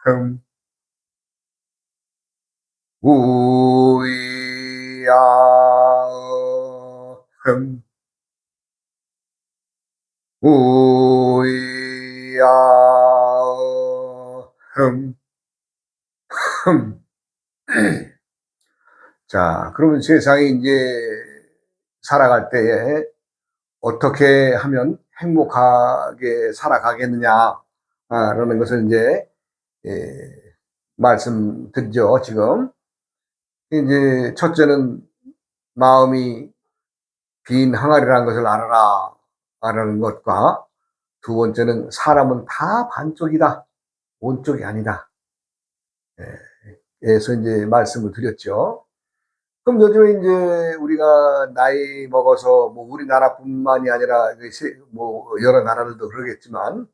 흠, 우야, 흠, 우야, 흠, 흠. 자, 그러면 세상이 이제 살아갈 때에 어떻게 하면 행복하게 살아가겠느냐, 라는 것을 이제, 예, 말씀드리죠, 지금. 이제, 첫째는 마음이 빈 항아리라는 것을 알아라, 라는 것과, 두 번째는 사람은 다 반쪽이다, 온쪽이 아니다. 에서 이제 말씀을 드렸죠. 그럼 요즘에 이제 우리가 나이 먹어서 뭐 우리나라뿐만이 아니라 뭐 여러 나라들도 그러겠지만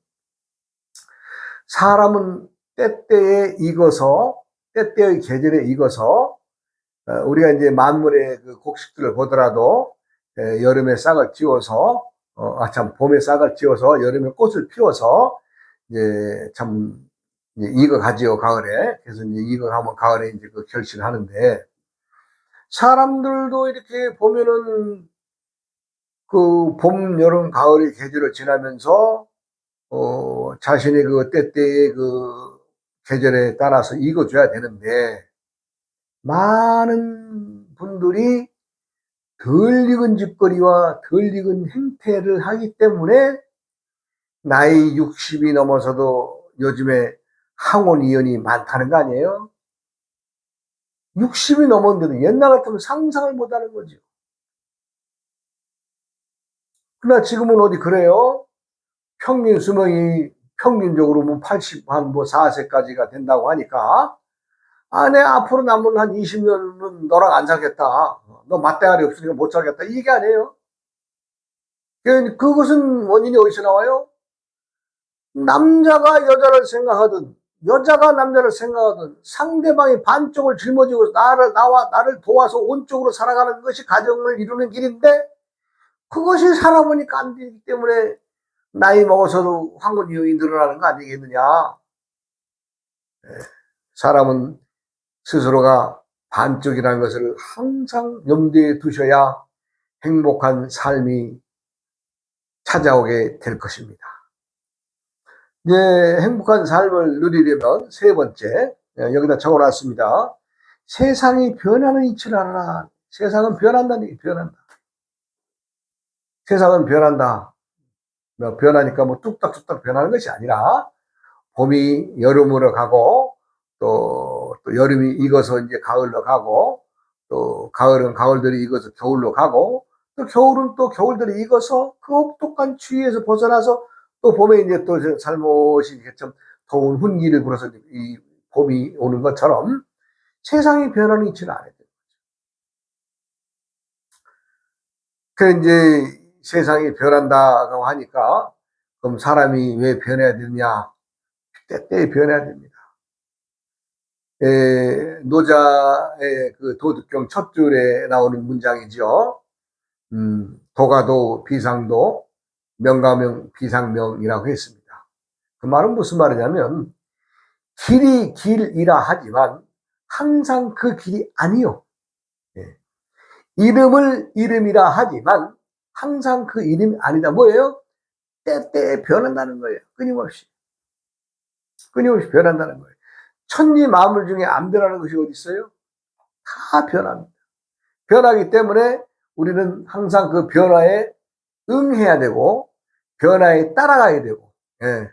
사람은 때때에 익어서 때때의 계절에 익어서 우리가 이제 만물의 그 곡식들을 보더라도 여름에 싹을 틔워서 참 봄에 싹을 틔워서 여름에 꽃을 피워서 이제 참 이제 익어가지요 가을에. 그래서 이제 익어가면 가을에 이제 그 결실하는데 사람들도 이렇게 보면은 그 봄, 여름, 가을의 계절을 지나면서 자신의 그 때때의 그 계절에 따라서 익어줘야 되는데 많은 분들이 덜 익은 짓거리와 덜 익은 행태를 하기 때문에 나이 60이 넘어서도 요즘에 항원이연이 많다는 거 아니에요? 60이 넘었는데도 옛날 같으면 상상을 못하는 거죠. 그러나 지금은 어디 그래요? 평균 수명이 평균적으로 뭐 80, 한 뭐 4세까지가 된다고 하니까, 내 앞으로 남은 한 20년은 너랑 안 살겠다. 너 맞대가리 없으니까 못 살겠다. 이게 아니에요. 그것은 원인이 어디서 나와요? 남자가 여자를 생각하든, 여자가 남자를 생각하든, 상대방이 반쪽을 짊어지고 나를 도와서 온쪽으로 살아가는 것이 가정을 이루는 길인데, 그것이 살아보니까 안 되기 때문에 나이 먹어서도 황혼이혼이 늘어나는 거 아니겠느냐. 사람은 스스로가 반쪽이라는 것을 항상 염두에 두셔야 행복한 삶이 찾아오게 될 것입니다. 이제 행복한 삶을 누리려면 세 번째, 여기다 적어놨습니다. 세상이 변하는 이치를 알아라. 세상은 변한다는 얘기, 변한다. 세상은 변한다. 변하니까 뭐 뚝딱뚝딱 변하는 것이 아니라 봄이 여름으로 가고 또 여름이 익어서 이제 가을로 가고 또 가을은 가을들이 익어서 겨울로 가고 또 겨울은 또 겨울들이 익어서 그 혹독한 추위에서 벗어나서 또 봄에 이제 또 살못이 좀 더운 훈기를 불어서 이 봄이 오는 것처럼 세상이 변하는 이치는 안 해요. 그 이제 세상이 변한다고 하니까 그럼 사람이 왜 변해야 되느냐? 때때에 변해야 됩니다. 노자의 그 도덕경 첫 줄에 나오는 문장이죠. 도가도 비상도 명가명 비상명이라고 했습니다. 그 말은 무슨 말이냐면 길이 길이라 하지만 항상 그 길이 아니요. 예. 이름을 이름이라 하지만 항상 그 이름이 아니다. 뭐예요? 때때에 변한다는 거예요. 끊임없이 변한다는 거예요. 천지 만물 중에 안 변하는 것이 어디 있어요? 다 변합니다. 변하기 때문에 우리는 항상 그 변화에 응해야 되고 변화에 따라가야 되고. 예.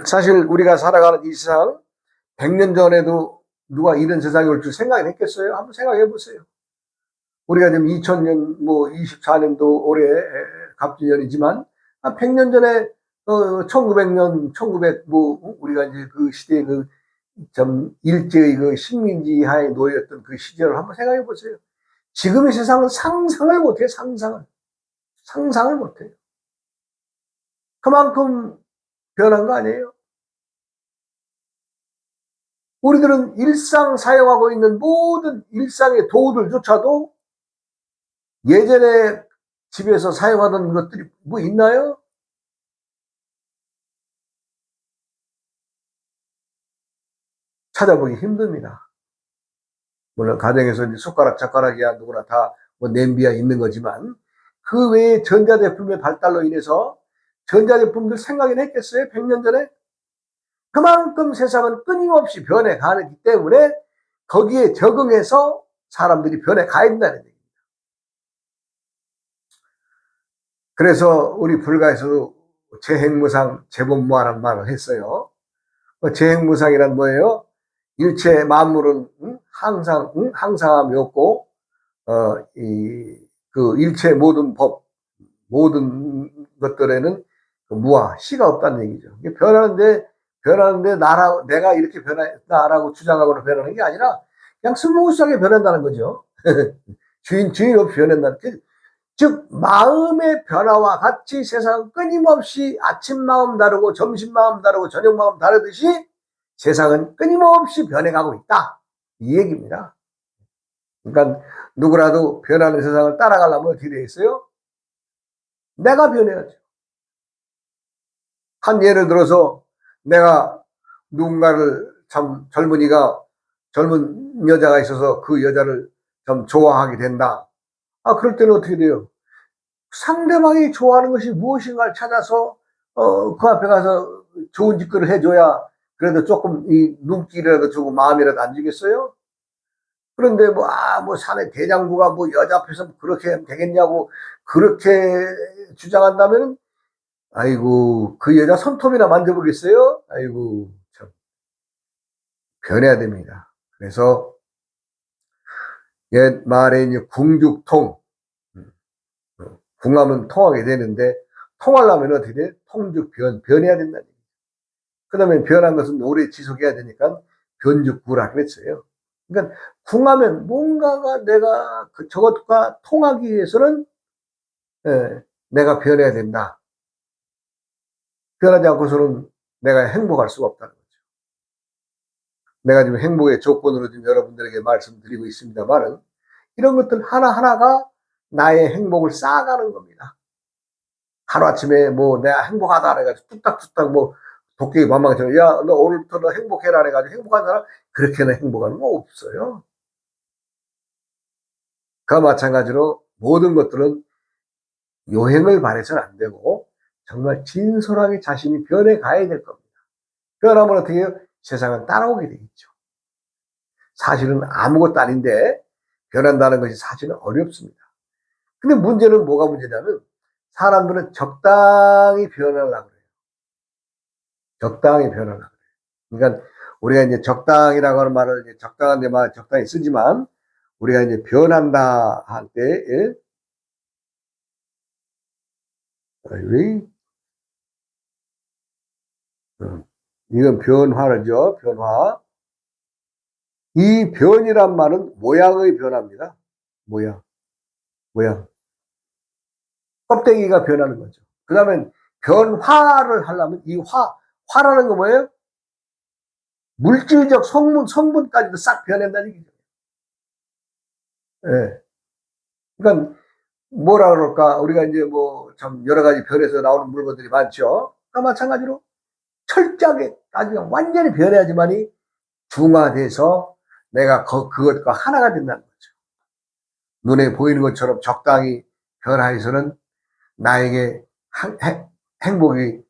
사실 우리가 살아가는 이 세상 100년 전에도 누가 이런 세상이 올 줄 생각을 했겠어요? 한번 생각해 보세요. 우리가 지금 2000년 뭐 24년도 올해 갑진년이지만 100년 전에 1900년 1900 뭐 우리가 이제 그 시대에 그 좀 일제의 그 식민지 하에 놓였던 그 시절을 한번 생각해 보세요. 지금의 세상은 상상을 못해요. 상상을 못해요. 그만큼 변한 거 아니에요? 우리들은 일상 사용하고 있는 모든 일상의 도구들조차도 예전에 집에서 사용하던 것들이 뭐 있나요? 찾아보기 힘듭니다. 물론 가정에서 이제 숟가락, 젓가락이야 누구나 다 뭐 냄비야 있는 거지만 그 외에 전자제품의 발달로 인해서 전자제품들 생각이나 했겠어요? 100년 전에? 그만큼 세상은 끊임없이 변해가기 때문에 거기에 적응해서 사람들이 변해가야 된다는 얘기입니다. 그래서 우리 불가에서도 재행무상 재본무하라는 말을 했어요. 재행무상이란 뭐예요? 일체 만물은 항상함이 없고 그 일체 모든 법, 모든 것들에는 무아, 시가 없다는 얘기죠. 변하는데 내가 이렇게 변했다라고 주장하거나 변하는 게 아니라 그냥 스무스하게 변한다는 거죠. 주인 없이 변한다는 즉 마음의 변화와 같이 세상은 끊임없이 아침 마음 다르고 점심 마음 다르고 저녁 마음 다르듯이 세상은 끊임없이 변해가고 있다. 이 얘기입니다. 그러니까 누구라도 변하는 세상을 따라가려면 어떻게 되어 있어요? 내가 변해야죠. 한 예를 들어서 내가 누군가를 참 젊은 여자가 있어서 그 여자를 좀 좋아하게 된다. 그럴 때는 어떻게 돼요? 상대방이 좋아하는 것이 무엇인가를 찾아서 그 앞에 가서 좋은 짓거리를 해줘야 그래도 조금 이 눈길이라도 주고 마음이라도 안 주겠어요? 그런데 뭐 사내 대장부가 뭐 여자 앞에서 그렇게 하면 되겠냐고 그렇게 주장한다면 아이고 그 여자 손톱이나 만져보겠어요? 아이고 참 변해야 됩니다. 그래서 옛 말에 이제 궁죽통 궁하면 통하게 되는데 통하려면 어떻게 돼? 변해야 된다는 얘기죠. 그 다음에 변한 것은 오래 지속해야 되니까 변죽구라 그랬어요. 그러니까 궁하면 뭔가가 내가 저것과 통하기 위해서는 내가 변해야 된다. 변하지 않고서는 내가 행복할 수가 없다는 거죠. 내가 지금 행복의 조건으로 지금 여러분들에게 말씀드리고 있습니다만은 이런 것들 하나하나가 나의 행복을 쌓아가는 겁니다. 하루아침에 내가 행복하다 그래가지고 뚝딱뚝딱 도깨비 만망처럼 야, 너 오늘부터 너 행복해라 그래가지고 행복한 사람 그렇게는 행복한 거 없어요. 그와 마찬가지로 모든 것들은 요행을 바래서는 안 되고 정말 진솔하게 자신이 변해가야 될 겁니다. 변하면 어떻게 해요? 세상은 따라오게 돼 있죠. 사실은 아무것도 아닌데 변한다는 것이 사실은 어렵습니다. 근데 문제는 뭐가 문제냐면 사람들은 적당히 변하려고 그래요. 적당히 변하려고 그래요. 그러니까 우리가 이제 적당이라고 하는 말을 이제 적당한 데만 적당히 쓰지만 우리가 이제 변한다 할 때, 이건 변화죠. 변화. 이 변이란 말은 모양의 변화입니다. 모양. 껍데기가 변하는 거죠. 그 다음에 변화를 하려면 화라는 거 뭐예요? 물질적 성분까지도 싹 변한다는 얘기죠. 예. 그러니까 뭐라 그럴까? 우리가 이제 참 여러 가지 변해서 나오는 물건들이 많죠. 마찬가지로 철저하게 나중에 완전히 변해야지만이 중화돼서 내가 그것과 하나가 된다는 거죠. 눈에 보이는 것처럼 적당히 변화해서는 나에게 행복이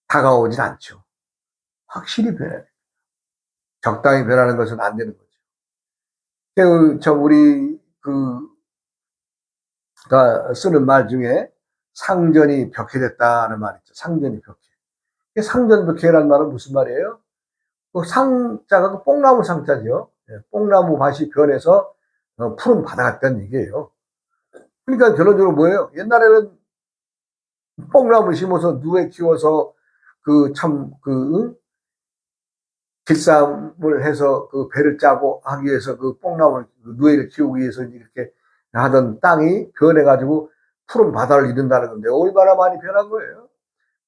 다가오진 않죠. 확실히 변해야 돼요. 적당히 변하는 것은 안 되는 거죠. 우리 가 쓰는 말 중에 상전이 벽해됐다는 말이 있죠. 상전이 벽해. 상전벽해라는 말은 무슨 말이에요? 그 상자가 그 뽕나무 상자죠. 뽕나무 밭이 변해서 푸른 바다 같다는 얘기예요. 그러니까 결론적으로 뭐예요? 옛날에는 뽕나무 심어서 누에 키워서 길쌈을 해서 그 배를 짜고 하기 위해서 그 뽕나무 누에를 키우기 위해서 이렇게 하던 땅이 변해가지고 푸른 바다를 이룬다는 건데 얼마나 많이 변한 거예요.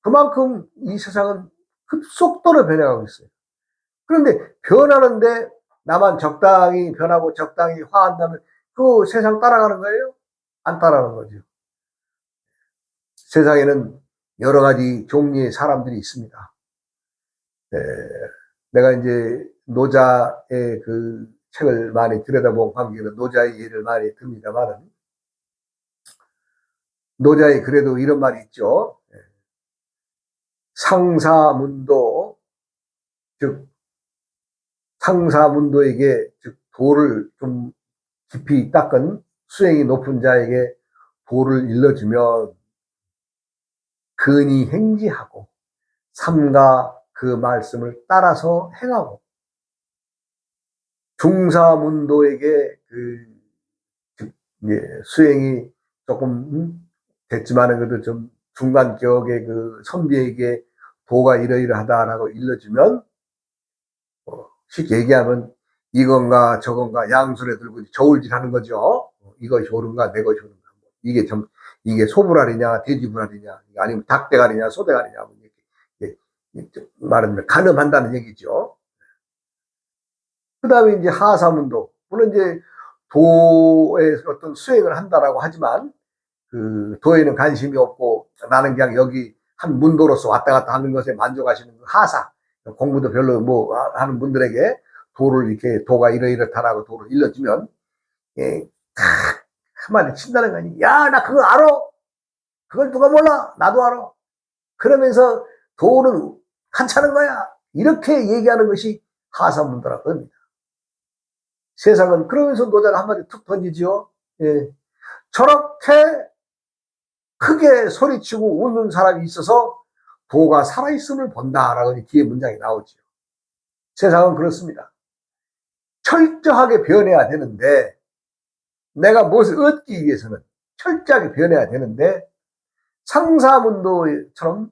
그만큼 이 세상은 급속도로 변해가고 있어요. 그런데 변하는데 나만 적당히 변하고 적당히 화한다면 그 세상 따라가는 거예요? 안 따라가는 거죠. 세상에는 여러 가지 종류의 사람들이 있습니다. 내가 이제 노자의 그 책을 많이 들여다본 관계로 노자의 예를 많이 듭니다만은, 노자의 그래도 이런 말이 있죠. 상사문도, 즉 상사문도에게, 즉 도를 좀 깊이 닦은 수행이 높은 자에게 도를 일러주면 근이 행지하고 삼가 그 말씀을 따라서 행하고, 중사문도에게 수행이 조금 됐지만은 그래도 좀 중간격의 그 선비에게 도가 이러이러하다라고 일러주면, 쉽게 얘기하면 이건가 저건가 양손에 들고 저울질하는 거죠. 이것이 옳은가 내 것이 옳은가. 이게 소불알이냐 돼지불알이냐 아니면 닭대가리냐 소대가리냐 이렇게 말하면 가늠한다는 얘기죠. 그 다음에 이제 하사문도, 물론 이제 도의 어떤 수행을 한다라고 하지만 그 도에는 관심이 없고 나는 그냥 여기 한 문도로서 왔다 갔다 하는 것에 만족하시는 그 하사, 공부도 별로 뭐 하는 분들에게 도를 이렇게 도가 이러이렇다라고 도를 일러주면, 예, 한마디 친다는 거 아니. 야, 나 그거 알아. 그걸 누가 몰라? 나도 알아. 그러면서 도는 괜찮은 거야. 이렇게 얘기하는 것이 하사문도라고 합니다. 세상은 그러면서 노자가 한마디 툭 던지지요. 예. 저렇게 크게 소리치고 웃는 사람이 있어서 도가 살아있음을 본다라고 뒤에 문장이 나오죠. 세상은 그렇습니다. 철저하게 변해야 되는데, 내가 무엇을 얻기 위해서는 철저하게 변해야 되는데, 상사문도처럼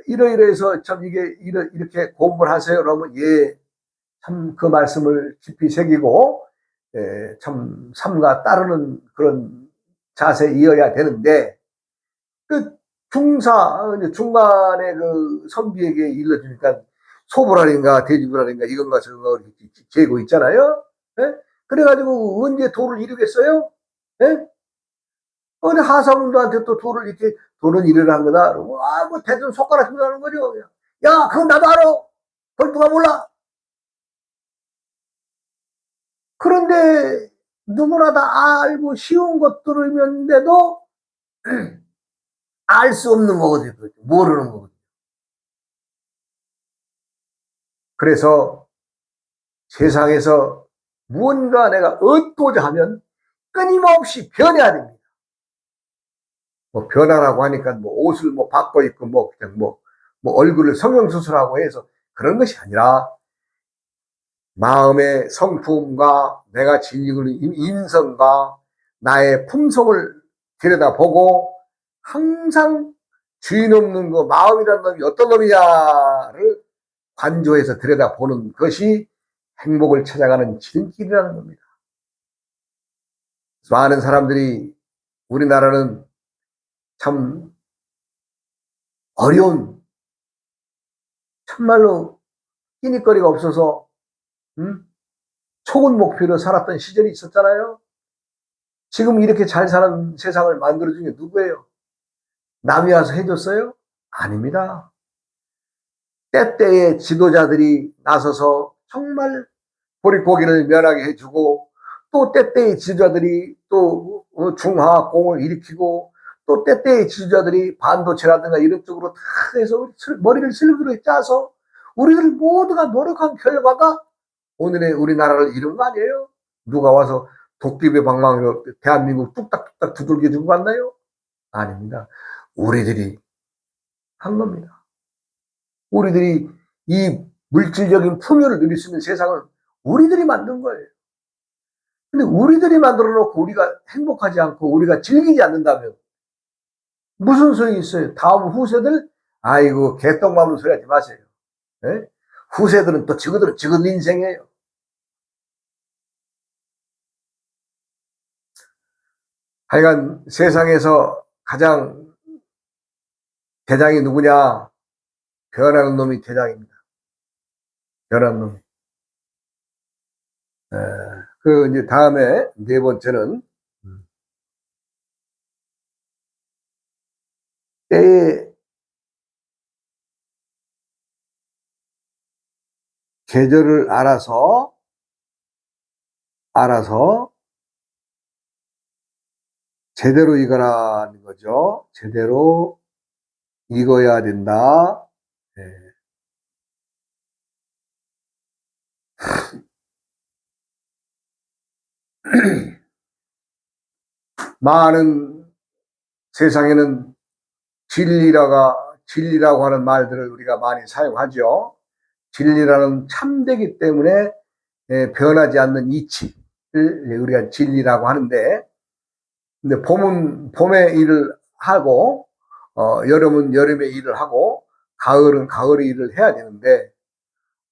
이러이러해서 참 이게 이렇게 공부를 하세요. 그러면 예, 참 그 말씀을 깊이 새기고 참 삼가 따르는 그런 자세이어야 되는데, 그 중간에 그 선비에게 일러주니까 소불알인가 돼지불알인가 이건가 저건가 이렇게 재고 있잖아요. 예? 그래가지고 언제 도를 이루겠어요? 예? 근데 하사문도한테 또 도를 이렇게 도는 일을 한 거다. 뭐 대전 손가락 힘으로 하는 거죠. 야, 그건 나도 알아. 그걸 누가 몰라? 그런데 누구나 다 알고 쉬운 것들이면데도 알 수 없는 거거든요. 모르는 거거든요. 그래서 세상에서 무언가 내가 얻고자 하면 끊임없이 변해야 됩니다. 뭐 변화라고 하니까 뭐 옷을 뭐 바꿔 입고 뭐 그냥 뭐 얼굴을 성형수술하고 해서 그런 것이 아니라 마음의 성품과 내가 지니고 있는 인성과 나의 품성을 들여다보고 항상 주인 없는 그 마음이라는 놈이 어떤 놈이냐를 관조해서 들여다보는 것이 행복을 찾아가는 지름길이라는 겁니다. 많은 사람들이 우리나라는 참 어려운, 참말로 끼니거리가 없어서 초군 목표로 살았던 시절이 있었잖아요. 지금 이렇게 잘 사는 세상을 만들어준 게 누구예요? 남이 와서 해줬어요? 아닙니다. 때때의 지도자들이 나서서 정말 보릿고기를 면하게 해주고, 또 때때의 지도자들이 또 중화공을 일으키고, 또 때때의 지도자들이 반도체라든가 이런 쪽으로 다 해서 머리를 슬그러 짜서 우리들 모두가 노력한 결과가 오늘의 우리나라를 이룬 거 아니에요? 누가 와서 도끼비 방망이로 대한민국 뚝딱뚝딱 두들겨 주고 갔나요? 아닙니다. 우리들이 한 겁니다. 우리들이 이 물질적인 풍요를 누릴 수 있는 세상을 우리들이 만든 거예요. 근데 우리들이 만들어 놓고 우리가 행복하지 않고 우리가 즐기지 않는다면 무슨 소용이 있어요? 다음 후세들, 아이고 개똥 밟는 소리 하지 마세요. 예? 후세들은 또 지그들은 지그 인생이에요. 하여간 세상에서 가장 대장이 누구냐? 변하는 놈이 대장입니다. 변하는 놈. 그 이제 다음에 네 번째는 때에 계절을 알아서 제대로 익어라는 거죠. 제대로 익어야 된다. 네. 많은 세상에는 진리라고 하는 말들을 우리가 많이 사용하죠. 진리라는 참되기 때문에 변하지 않는 이치를 우리가 진리라고 하는데, 근데 봄은 봄의 일을 하고, 여름은 여름의 일을 하고, 가을은 가을의 일을 해야 되는데,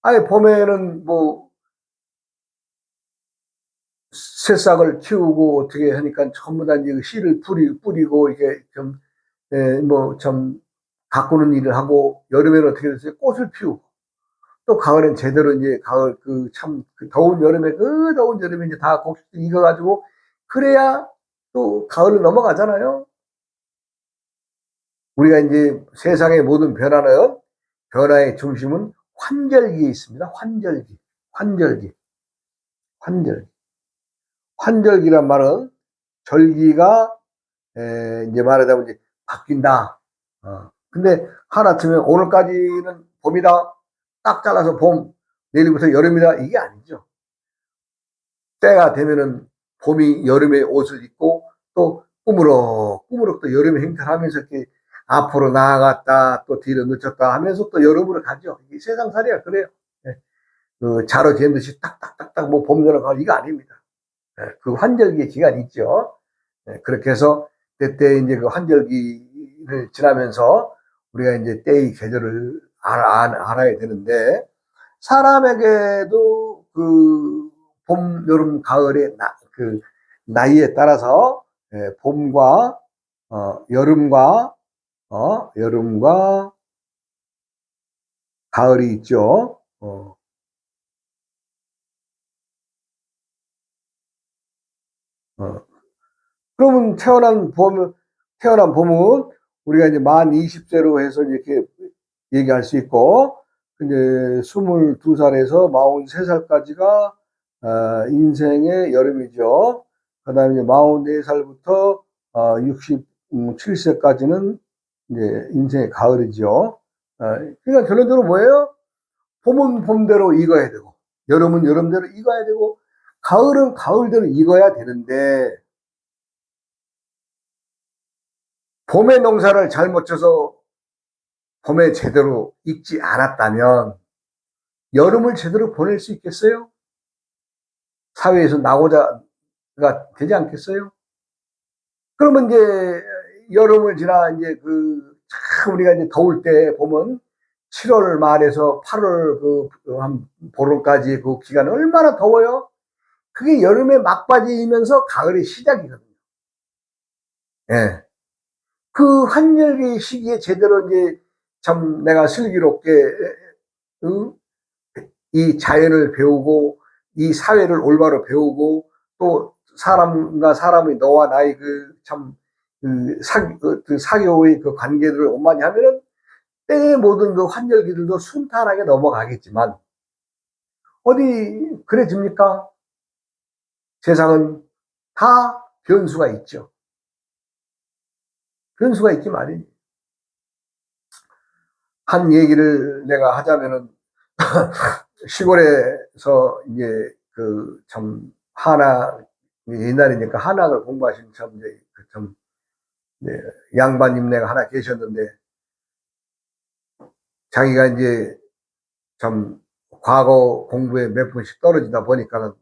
아예 봄에는 뭐 새싹을 키우고 어떻게 하니까 전부 다 이제 씨를 뿌리고 이게 좀, 뭐 좀 가꾸는 일을 하고, 여름에는 어떻게 됐어요? 꽃을 피우고, 또 가을엔 제대로 이제 가을 그 더운 여름에 그 더운 여름에 이제 다 곡식 익어가지고, 그래야 또 가을로 넘어가잖아요. 우리가 이제 세상의 모든 변화의 중심은 환절기에 있습니다. 환절기. 환절기란 말은 절기가 이제 말하자면 이제 바뀐다. 근데 하나쯤에 오늘까지는 봄이다. 딱 잘라서 봄, 내일부터 여름이다. 이게 아니죠. 때가 되면은 봄이 여름의 옷을 입고 또 꾸무럭 또 여름의 행태를 하면서 이렇게 앞으로 나아갔다 또 뒤로 늦췄다 하면서 또 여름으로 가죠. 이 세상살이가 그래요. 예. 그 자로 재는 듯이 딱딱딱딱 뭐 봄, 여름, 가을 이거 아닙니다. 그 환절기의 기간이 있죠. 그렇게 해서 때때 이제 그 환절기를 지나면서 우리가 이제 때의 계절을 알아야 되는데, 사람에게도 그 봄, 여름, 가을의 그 나이에 따라서 봄과 여름과 여름과 가을이 있죠. 어. 그러면 태어난 봄은 우리가 이제 만 20세로 해서 이렇게 얘기할 수 있고, 이제 22살에서 43살까지가 인생의 여름이죠. 그 다음에 이제 44살부터 67세까지는 이제 인생의 가을이죠. 그러니까 결론적으로 뭐예요? 봄은 봄대로 익어야 되고, 여름은 여름대로 익어야 되고, 가을은 가을대로 익어야 되는데, 봄의 농사를 잘못 져서 봄에 제대로 익지 않았다면 여름을 제대로 보낼 수 있겠어요? 사회에서 나고자가 되지 않겠어요? 그러면 이제 여름을 지나 이제 참 우리가 이제 더울 때 보면 7월 말에서 8월 한 보름까지 그 기간 얼마나 더워요? 그게 여름의 막바지이면서 가을의 시작이거든요. 예. 그 한절기 시기에 제대로 이제 참 내가 슬기롭게 이 자연을 배우고 이 사회를 올바로 배우고 또 사람과 사람의 너와 나의 그 사교의 그 관계들을 원만히 하면은 때의 모든 그 환절기들도 순탄하게 넘어가겠지만 어디 그래집니까? 세상은 다 변수가 있죠. 변수가 있기 마련이에요. 한 얘기를 내가 하자면은 시골에서 이제 그 참 옛날이니까 한학을 공부하신 참 이제 그참 양반님네가 하나 계셨는데 자기가 이제 참 과거 공부에 몇 번씩 떨어지다 보니까는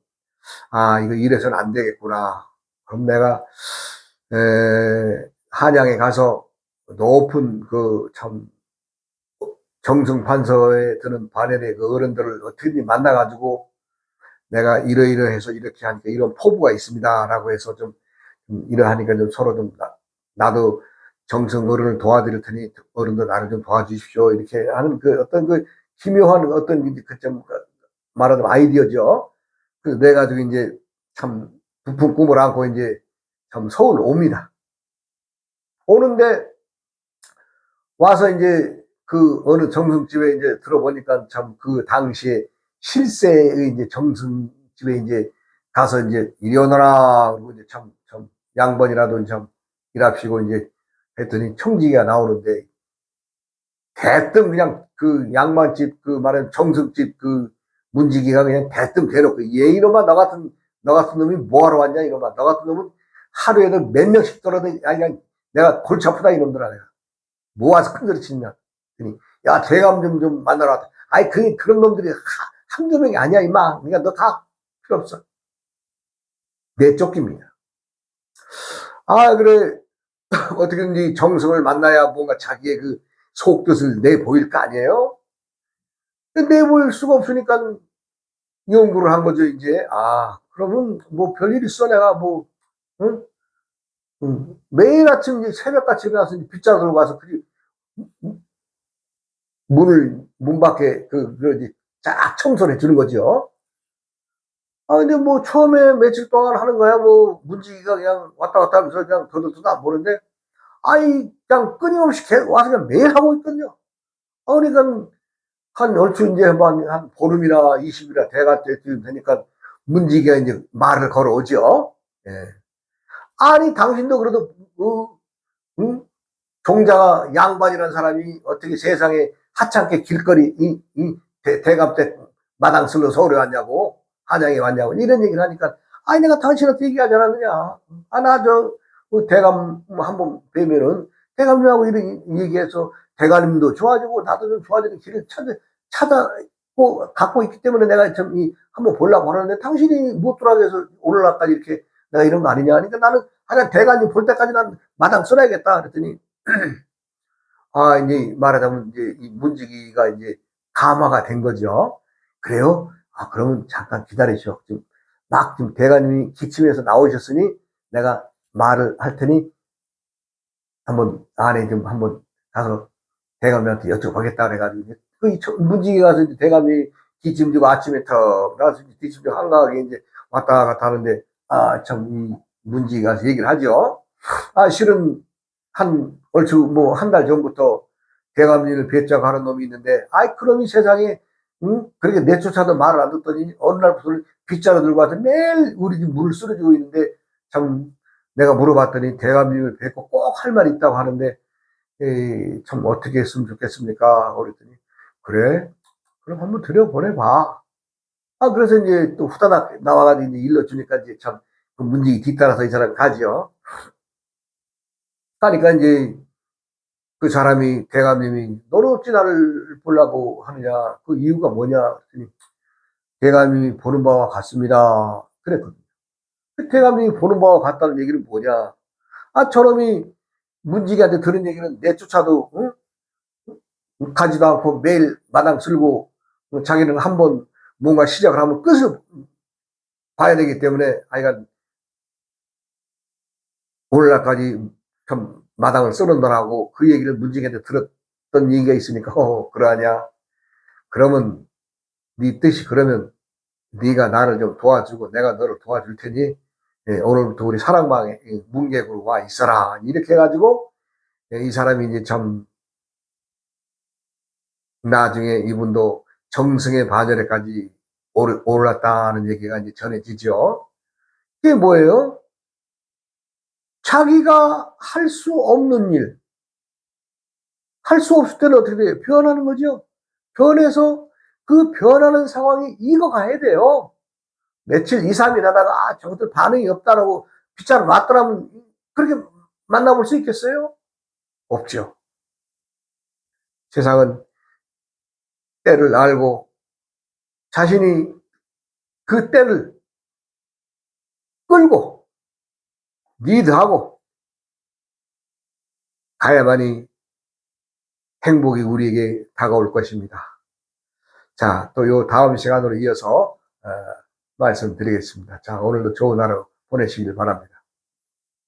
이거 이래서는 안 되겠구나. 그럼 내가 한양에 가서 높은 그 참 정승판서에 드는 반열의 그 어른들을 어떻게든 만나가지고 내가 이러이러해서 이렇게 하니까 이런 포부가 있습니다라고 해서 좀 이러하니까 좀 서로 좀 나도 정성 어른을 도와드릴 테니 어른도 나를 좀 도와주십시오 이렇게 하는 그 어떤 그 기묘한 어떤 그좀 말하자면 아이디어죠. 그래서 내 가지고 이제 참 부푼 꿈을 안고 이제 참 서울 옵니다. 오는데 와서 이제 그 어느 정성집에 이제 들어보니까 참 그 당시에 실세의 이제 정승집에 이제 가서 이제 이리 오너라 그러고 이제 참 양반이라도 참 일합시고 이제 했더니 청지기가 나오는데 대뜸 그냥 그 양반집 그 말하는 정승집 그 문지기가 그냥 대뜸 대놓고 얘 이놈아 너 같은 놈이 뭐하러 왔냐 이놈아 너 같은 놈은 하루에도 몇 명씩 떨어도 아니 그냥 내가 골치 아프다 이놈들아 내가 모아서 큰 소리 치냐 야 대감 좀 만나러 왔다 아이 그런 놈들이 한두 명이 아니야 임마 그러니까 너 다 필요 없어 내쫓깁니다. 아 그래 어떻게든지 정성을 만나야 뭔가 자기의 그 속뜻을 내보일 거 아니에요? 내보일 수가 없으니까 연구를 한 거죠, 이제. 아, 그러면 뭐 별일 있어, 내가 뭐, 응? 매일 아침 이제 새벽같이 일어나서 빗자루 들고 가서 문 밖에 쫙 청소를 해주는 거죠. 아, 근데 뭐 처음에 며칠 동안 하는 거야, 뭐 문지기가 그냥 왔다 갔다 하면서 그냥 더더더 안 보는데, 아이, 그냥 끊임없이 계속 와서 그냥 매일 하고 있거든요. 아, 그러니까 한 얼추 이제 한 보름이나 20일이나 돼가 되니까 문지기가 이제 말을 걸어오죠. 예. 아니, 당신도 그래도, 응? 종자가 양반이라는 사람이 어떻게 세상에 하찮게 길거리, 대감 때 마당 쓸러 서울에 왔냐고, 한양에 왔냐고, 이런 얘기를 하니까, 아니, 내가 당신한테 얘기하지 않았느냐. 아, 그 대감 한번 뵈면은, 대감님하고 이런 얘기해서 대감님도 좋아지고, 나도 좀 좋아지는 길을 찾아고, 갖고 있기 때문에 내가 좀 한번 보려고 하는데, 당신이 못 돌아가게 해서 오늘날까지 이렇게 내가 이런 거 아니냐. 그러니까 나는 하여간 대감님 볼 때까지 난 마당 써야겠다. 그랬더니, 아, 이제 말하자면 이제 이 문지기가 이제 감화가 된 거죠. 그래요? 아, 그러면 잠깐 기다리시오. 지금 대감님이 기침해서 나오셨으니 내가 말을 할 테니 한번 안에 좀 한번 가서 대감님한테 여쭤보겠다 그래가지고 그 문지기가 가서 대감이 기침 주고 아침에 턱 나서 기침 주고 한가하게 이제 왔다 갔다 하는데 아, 참 이 문지기가 가서 얘기를 하죠. 아, 실은 얼추 뭐 한 달 전부터 대감님을 뵙자고 하는 놈이 있는데, 아이, 그놈이 세상에, 응? 그렇게 내쫓아도 말을 안 듣더니, 어느 날부터 빗자루 들고 와서 매일 우리 집 물을 쓸어주고 있는데, 참, 내가 물어봤더니 대감님을 뵙고 꼭 할 말이 있다고 하는데, 에이, 참, 어떻게 했으면 좋겠습니까? 그랬더니, 그래? 그럼 한번 들여보내봐. 아, 그래서 이제 또 후다닥 나와가지고 이제 일러주니까 이제 참, 그 문제기 뒤따라서 이 사람이 가지요. 가니까 이제 그 사람이 대감님이 너는 어찌 나를 보려고 하느냐 그 이유가 뭐냐 그랬더니 대감님이 보는 바와 같습니다 그랬거든요. 그 대감님이 보는 바와 같다는 얘기는 뭐냐 아 저놈이 문지기한테 들은 얘기는 내쫓아도 응? 가지도 않고 매일 마당 쓸고 자기는 한번 뭔가 시작을 하면 끝을 봐야 되기 때문에 하여간 오늘날까지 참 마당을 쓸어놓으라고 그 얘기를 문지기한테 들었던 얘기가 있으니까 그러하냐 그러면 네 뜻이 그러면 네가 나를 좀 도와주고 내가 너를 도와줄 테니 예, 오늘부터 우리 사랑방에 문객으로 와 있어라 이렇게 해가지고 예, 이 사람이 이제 참 나중에 이분도 정승의 반열에까지 올랐다는 얘기가 이제 전해지죠. 그게 뭐예요? 자기가 할 수 없는 일, 할 수 없을 때는 어떻게 돼요? 변하는 거죠. 변해서 그 변하는 상황이 익어가야 돼요. 며칠 2, 3일 하다가 아 저것들 반응이 없다라고 빗자루 놨더라면 그렇게 만나볼 수 있겠어요? 없죠. 세상은 때를 알고 자신이 그 때를 끌고 리드하고 가야만이 행복이 우리에게 다가올 것입니다. 자, 또 요 다음 시간으로 이어서 말씀드리겠습니다. 자, 오늘도 좋은 하루 보내시길 바랍니다.